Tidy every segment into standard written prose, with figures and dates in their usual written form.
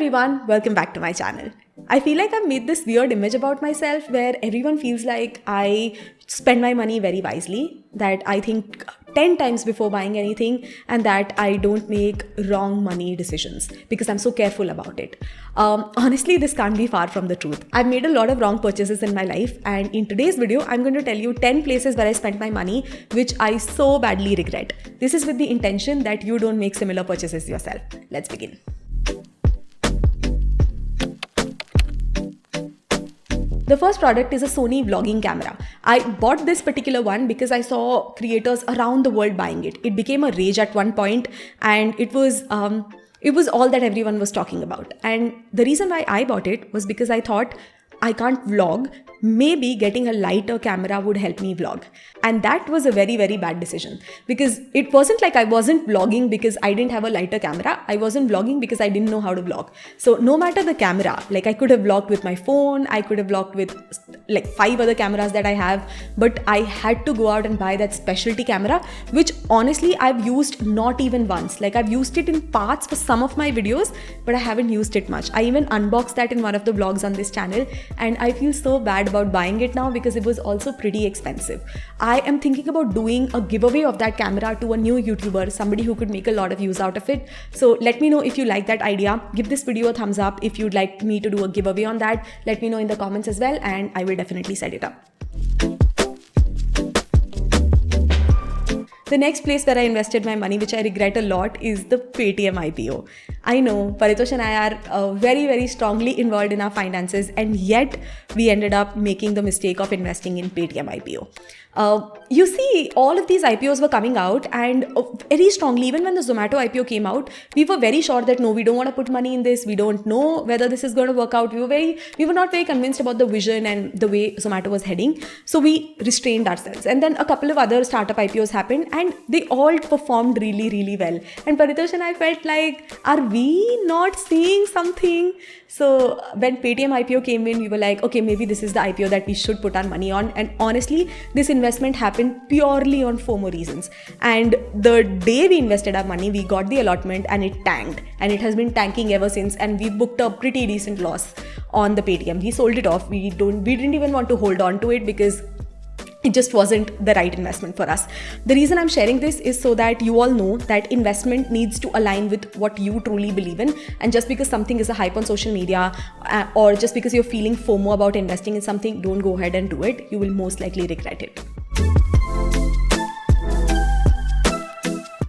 everyone, welcome back to my channel. I feel like I've made this weird image about myself where everyone feels like I spend my money very wisely, that I think 10 times before buying anything, and that I don't make wrong money decisions because I'm so careful about it. Honestly, this can't be far from the truth. I've made a lot of wrong purchases in my life, and in today's video, I'm going to tell you 10 places where I spent my money which I so badly regret. This is with the intention that you don't make similar purchases yourself. Let's begin. The first product is a Sony vlogging camera. I bought this particular one because I saw creators around the world buying it. It became a rage at one point, and it was all that everyone was talking about. And the reason why I bought it was because I thought I can't vlog. Maybe getting a lighter camera would help me vlog. And that was a very, very bad decision, because it wasn't like I wasn't vlogging because I didn't have a lighter camera. I wasn't vlogging because I didn't know how to vlog. So no matter the camera, like I could have vlogged with my phone, I could have vlogged with like 5 other cameras that I have, but I had to go out and buy that specialty camera, which honestly I've used not even once. Like I've used it in parts for some of my videos, but I haven't used it much. I even unboxed that in one of the vlogs on this channel, and I feel so bad about buying it now because it was also pretty expensive. I am thinking about doing a giveaway of that camera to a new YouTuber, somebody who could make a lot of use out of it. So let me know if you like that idea. Give this video a thumbs up. If you'd like me to do a giveaway on that, let me know in the comments as well, and I will definitely set it up. The next place where I invested my money, which I regret a lot, is the Paytm IPO. I know Paritosh and I are very, very strongly involved in our finances, and yet we ended up making the mistake of investing in Paytm IPO. You see, all of these IPOs were coming out, and very strongly, even when the Zomato IPO came out, we were very sure that no, we don't want to put money in this. We don't know whether this is going to work out. We were not very convinced about the vision and the way Zomato was heading. So we restrained ourselves. And then a couple of other startup IPOs happened, and they all performed really, really well. And Paritosh and I felt like, are we not seeing something? So when Paytm IPO came in, we were like, okay, maybe this is the IPO that we should put our money on. And honestly, this investment happened purely on FOMO reasons. And the day we invested our money, we got the allotment and it tanked. And it has been tanking ever since. And we booked a pretty decent loss on the Paytm. We sold it off. We didn't even want to hold on to it because it just wasn't the right investment for us. The reason I'm sharing this is so that you all know that investment needs to align with what you truly believe in. And just because something is a hype on social media, or just because you're feeling FOMO about investing in something, don't go ahead and do it. You will most likely regret it.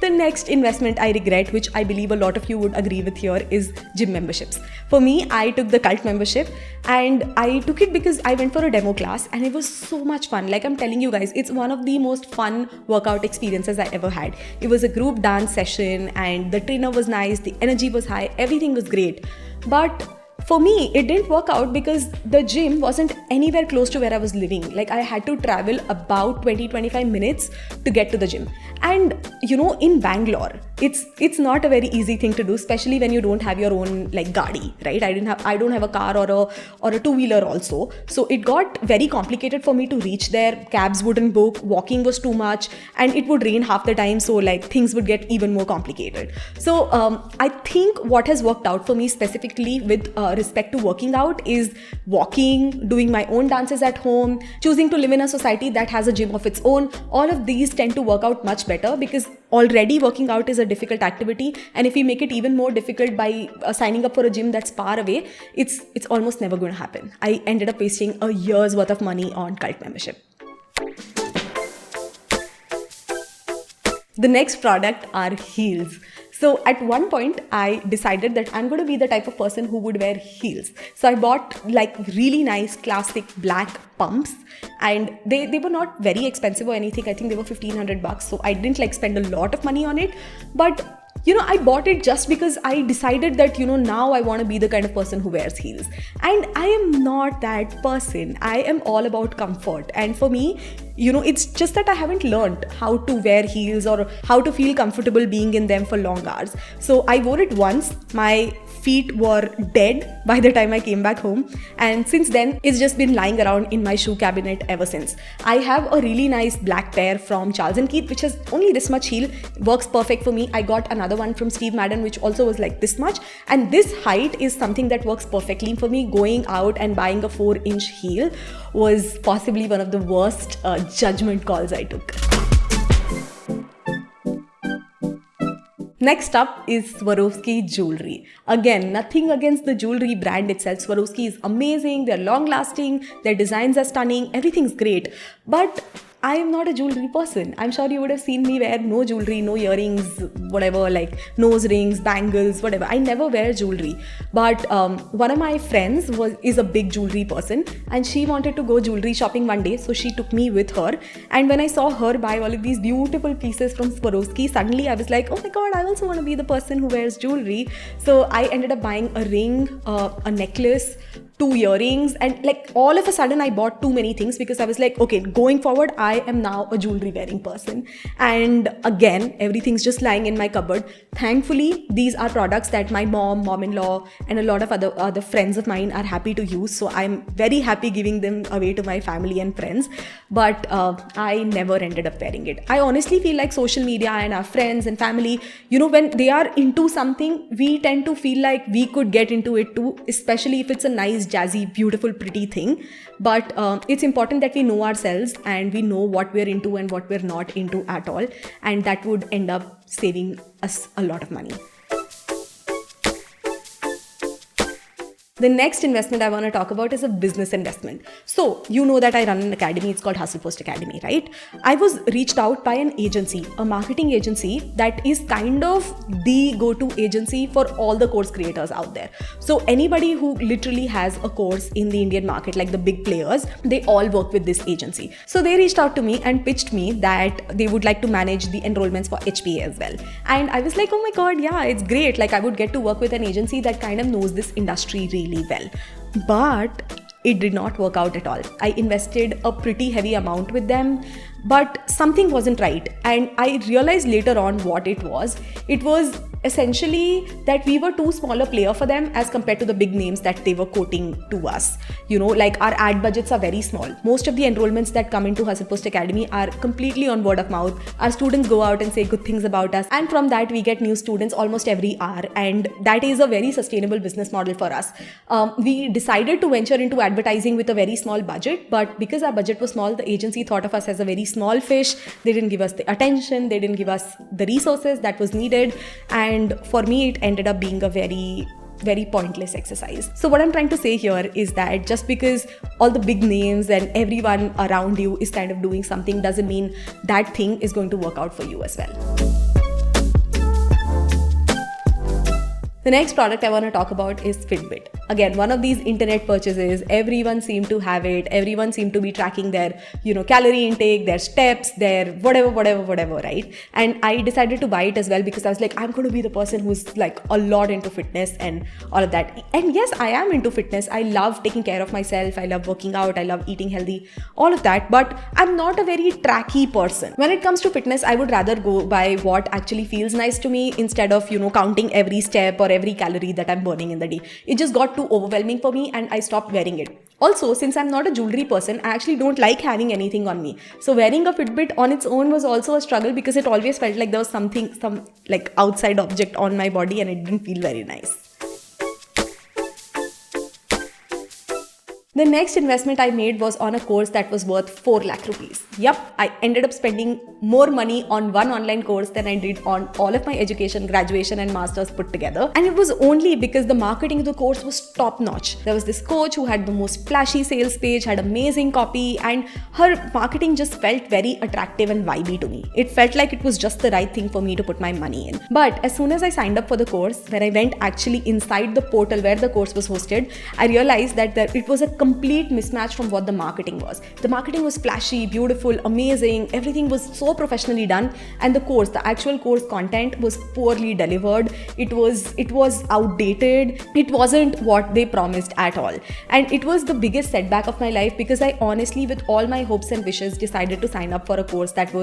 The next investment I regret, which I believe a lot of you would agree with here, is gym memberships. For me, I took the cult membership, and I took it because I went for a demo class and it was so much fun. Like I'm telling you guys, it's one of the most fun workout experiences I ever had. It was a group dance session and the trainer was nice, the energy was high, everything was great. But for me, it didn't work out because the gym wasn't anywhere close to where I was living. Like I had to travel about 20-25 minutes to get to the gym. And you know, in Bangalore, it's not a very easy thing to do, especially when you don't have your own like gaadi, right? I don't have a car or a two-wheeler also. So it got very complicated for me to reach there. Cabs wouldn't book, walking was too much, and it would rain half the time. So like things would get even more complicated. So I think what has worked out for me specifically with respect to working out is walking, doing my own dances at home, choosing to live in a society that has a gym of its own. All of these tend to work out much better because already working out is a difficult activity, and if we make it even more difficult by signing up for a gym that's far away, it's almost never going to happen. I ended up wasting a year's worth of money on cult membership. The next product are heels. So at one point, I decided that I'm going to be the type of person who would wear heels. So I bought like really nice classic black pumps, and they were not very expensive or anything. I think they were $1,500. So I didn't like spend a lot of money on it, but you know, I bought it just because I decided that, you know, now I want to be the kind of person who wears heels. And I am not that person. I am all about comfort. And for me, you know, it's just that I haven't learned how to wear heels or how to feel comfortable being in them for long hours. So I wore it once. My feet were dead by the time I came back home. And since then, it's just been lying around in my shoe cabinet ever since. I have a really nice black pair from Charles & Keith, which has only this much heel, works perfect for me. I got another one from Steve Madden, which also was like this much. And this height is something that works perfectly for me. Going out and buying a 4-inch heel was possibly one of the worst judgment calls I took. Next up is Swarovski jewelry. Again, nothing against the jewelry brand itself. Swarovski is amazing, they're long lasting, their designs are stunning, everything's great. But I am not a jewelry person. I'm sure you would have seen me wear no jewelry, no earrings, whatever, like nose rings, bangles, whatever. I never wear jewelry. But one of my friends is a big jewelry person, and she wanted to go jewelry shopping one day, so she took me with her. And when I saw her buy all of these beautiful pieces from Swarovski, suddenly I was like, oh my god, I also want to be the person who wears jewelry. So I ended up buying a ring, a necklace, 2 earrings, and like all of a sudden I bought too many things because I was like, okay, going forward I am now a jewelry wearing person. And again, everything's just lying in my cupboard. Thankfully, these are products that my mom-in-law and a lot of other friends of mine are happy to use, so I'm very happy giving them away to my family and friends. But I never ended up wearing it. I honestly feel like social media and our friends and family, you know, when they are into something, we tend to feel like we could get into it too, especially if it's a nice, jazzy, beautiful, pretty thing. But it's important that we know ourselves and we know what we're into and what we're not into at all, and that would end up saving us a lot of money. The next investment I want to talk about is a business investment. So, you know that I run an academy, it's called Hustle Post Academy, right? I was reached out by an agency, a marketing agency that is kind of the go-to agency for all the course creators out there. So, anybody who literally has a course in the Indian market, like the big players, they all work with this agency. So, they reached out to me and pitched me that they would like to manage the enrollments for HPA as well. And I was like, oh my god, yeah, it's great. Like, I would get to work with an agency that kind of knows this industry really well. But it did not work out at all. I invested a pretty heavy amount with them, but something wasn't right. And I realized later on what it was. It was essentially that we were too small a player for them as compared to the big names that they were quoting to us. You know, like our ad budgets are very small. Most of the enrollments that come into Hustle Post Academy are completely on word of mouth. Our students go out and say good things about us, and from that we get new students almost every hour, and that is a very sustainable business model for us. We decided to venture into advertising with a very small budget, but because our budget was small, the agency thought of us as a very small fish. They didn't give us the attention, they didn't give us the resources that was needed, and for me it ended up being a very pointless exercise. So what I'm trying to say here is that just because all the big names and everyone around you is kind of doing something doesn't mean that thing is going to work out for you as well. The next product I want to talk about is Fitbit. Again, one of these internet purchases, everyone seemed to have it. Everyone seemed to be tracking their, calorie intake, their steps, their whatever, right? And I decided to buy it as well because I was like, I'm going to be the person who's like a lot into fitness and all of that. And yes, I am into fitness. I love taking care of myself. I love working out. I love eating healthy, all of that. But I'm not a very tracky person. When it comes to fitness, I would rather go by what actually feels nice to me instead of, counting every step or every calorie that I'm burning in the day. It just got too overwhelming for me and I stopped wearing it. Also, since I'm not a jewelry person, I actually don't like having anything on me. So wearing a Fitbit on its own was also a struggle because it always felt like there was some like outside object on my body and it didn't feel very nice. The next investment I made was on a course that was worth 4 lakh rupees. Yup, I ended up spending more money on one online course than I did on all of my education, graduation and masters put together. And it was only because the marketing of the course was top notch. There was this coach who had the most flashy sales page, had amazing copy, and her marketing just felt very attractive and vibey to me. It felt like it was just the right thing for me to put my money in. But as soon as I signed up for the course, when I went actually inside the portal where the course was hosted, I realized that it was a complete mismatch from what the marketing was. The marketing was flashy, beautiful, amazing, everything was so professionally done, and the actual course content was poorly delivered. It was outdated. It wasn't what they promised at all. And it was the biggest setback of my life, because I honestly, with all my hopes and wishes, decided to sign up for a course that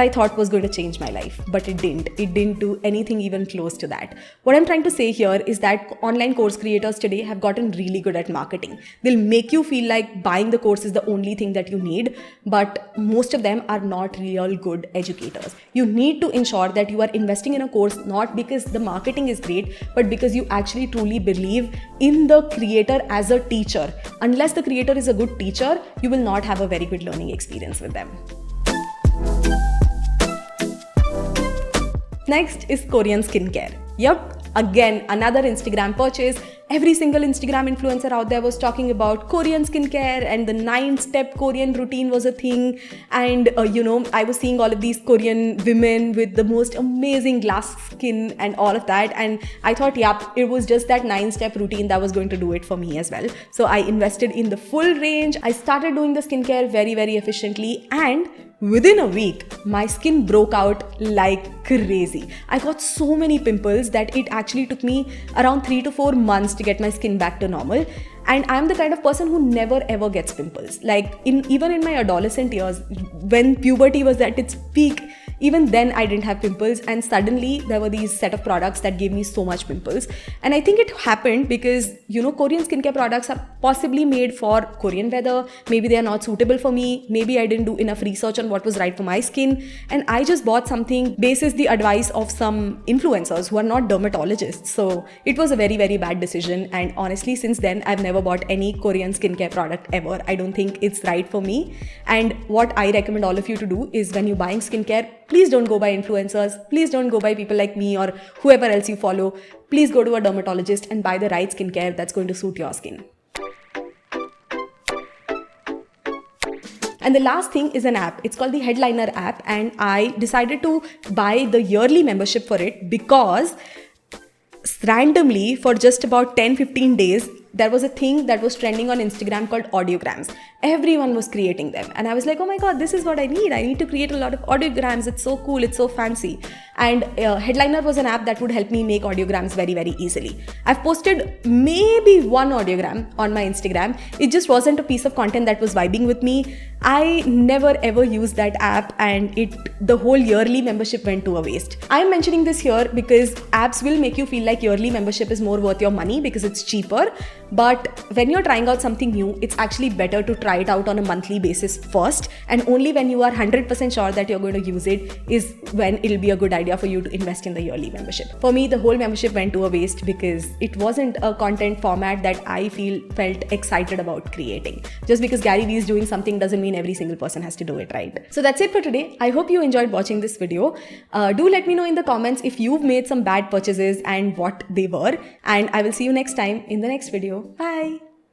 I thought was going to change my life. But it didn't do anything even close to that. What I'm trying to say here is that online course creators today have gotten really good at marketing. They'll make you feel like buying the course is the only thing that you need, but most of them are not real good educators. You need to ensure that you are investing in a course not because the marketing is great, but because you actually truly believe in the creator as a teacher. Unless the creator is a good teacher, you will not have a very good learning experience with them. Next is Korean skincare. Yup, again, another Instagram purchase. Every single Instagram influencer out there was talking about Korean skincare, and the 9-step Korean routine was a thing. And I was seeing all of these Korean women with the most amazing glass skin and all of that. And I thought, it was just that 9-step routine that was going to do it for me as well. So I invested in the full range. I started doing the skincare very, very efficiently, and within a week, my skin broke out like crazy. I got so many pimples that it actually took me around 3 to 4 months to get my skin back to normal. And I'm the kind of person who never ever gets pimples. Like even in my adolescent years, when puberty was at its peak, even then I didn't have pimples, and suddenly there were these set of products that gave me so much pimples. And I think it happened because, Korean skincare products are possibly made for Korean weather. Maybe they are not suitable for me. Maybe I didn't do enough research on what was right for my skin. And I just bought something basis the advice of some influencers who are not dermatologists. So it was a very, very bad decision. And honestly, since then, I've never bought any Korean skincare product ever. I don't think it's right for me. And what I recommend all of you to do is, when you're buying skincare, please don't go by influencers. Please don't go by people like me or whoever else you follow. Please go to a dermatologist and buy the right skincare that's going to suit your skin. And the last thing is an app. It's called the Headliner app, and I decided to buy the yearly membership for it because randomly, for just about 10-15 days, there was a thing that was trending on Instagram called audiograms. Everyone was creating them. And I was like, oh my God, this is what I need. I need to create a lot of audiograms. It's so cool. It's so fancy. And Headliner was an app that would help me make audiograms very, very easily. I've posted maybe one audiogram on my Instagram. It just wasn't a piece of content that was vibing with me. I never ever used that app, and the whole yearly membership went to a waste. I'm mentioning this here because apps will make you feel like yearly membership is more worth your money because it's cheaper. But when you're trying out something new, it's actually better to try it out on a monthly basis first, and only when you are 100% sure that you're going to use it is when it'll be a good idea for you to invest in the yearly membership. For me, the whole membership went to a waste because it wasn't a content format that I felt excited about creating. Just because Gary Vee is doing something doesn't mean every single person has to do it, right? So that's it for today. I hope you enjoyed watching this video. Do let me know in the comments if you've made some bad purchases and what they were, and I will see you next time in the next video. Bye.